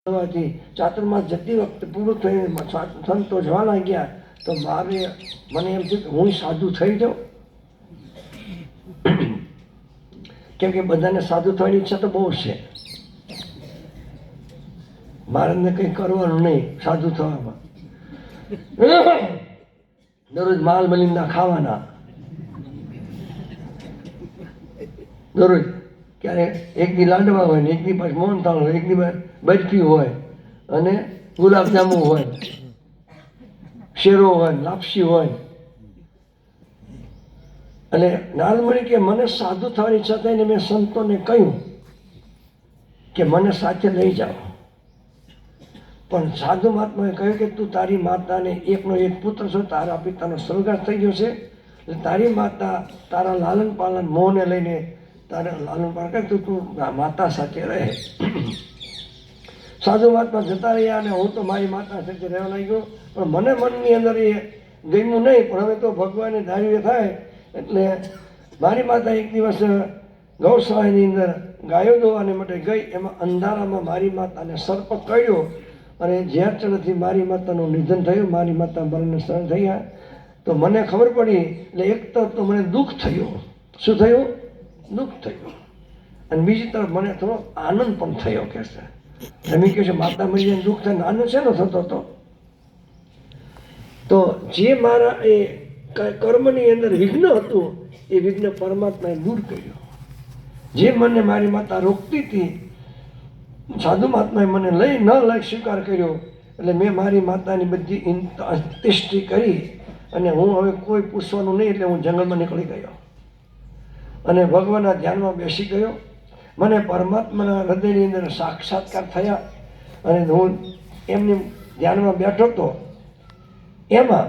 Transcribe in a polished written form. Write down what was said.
ચાતુર્માસ જતી વખતે પૂરું થઈને સંતો જવા લાગ્યા તો મને એમ થયું કે હું સાધુ થઈ જાઉં, કેમ કે બધાને સાધુ થવાની ઈચ્છા તો બહુ છે. મારે કંઈ કરવાનું નહીં સાધુ થવામાં, દરરોજ માલ મલિંદા ખાવાના, દરરોજ ક્યારે એક દી લાડવા હોય ને એક દી પાછું મોહનથાળ હોય, એક દી બરફી હોય અને ગુલાબજાંબુ હોય, શેરો હોય, લાપસી હોય. અને નારદમુનિ કે મને સાધુ થવાની ઈચ્છા થઈને મેં સંતોને કહ્યું કે મને સાથે લઈ જાઓ. પણ સાધુ મહાત્માએ કહ્યું કે તું તારી માતાને એકનો એક પુત્ર છો, તારા પિતાનો સ્વર્ગવાસ થઈ ગયો છે, એટલે તારી માતા તારા લાલન પાલન મોહને લઈને તારા લાલન પાલન કરે તું માતા સાથે રહે. સાધુ મહાત્મા જતા રહ્યા અને હું તો મારી માતા સાથે રહેવા લાગ્યો. પણ મને મનની અંદર એ ગમ્યું નહીં. પણ હવે તો ભગવાને ધાર્યું થાય એટલે મારી માતા એક દિવસ ગૌશાળાની અંદર ગાયો દોવાને માટે ગઈ. એમાં અંધારામાં મારી માતાને સર્પ કર્યો અને ઝેર ચડવાથી મારી માતાનું નિધન થયું. મારી માતા મરણને શરણ થયા. તો મને ખબર પડી એટલે એક તરફ તો મને દુઃખ થયું. શું થયું? દુઃખ થયું. અને બીજી તરફ મને થોડો આનંદ પણ થયો. કે છે તમે કહે છે માતા મરી જાય દુઃખ થાય, આનંદ શેનો થતો હતો? તો જે મારા એ કર્મની અંદર વિઘ્ન હતું એ વિઘ્ન પરમાત્માએ દૂર કર્યું. જે મને મારી માતા રોકતી હતી, સાધુ મહાત્માએ મને ન લઈ સ્વીકાર કર્યો. એટલે મેં મારી માતાની બધી અંત્યેષ્ટિ કરી અને હું હવે કોઈ પૂછવાનું નહીં. એટલે હું જંગલમાં નીકળી ગયો અને ભગવાનના ધ્યાનમાં બેસી ગયો. મને પરમાત્માના હૃદયની અંદર સાક્ષાત્કાર થયા અને હું એમની ધ્યાનમાં બેઠો હતો. એમાં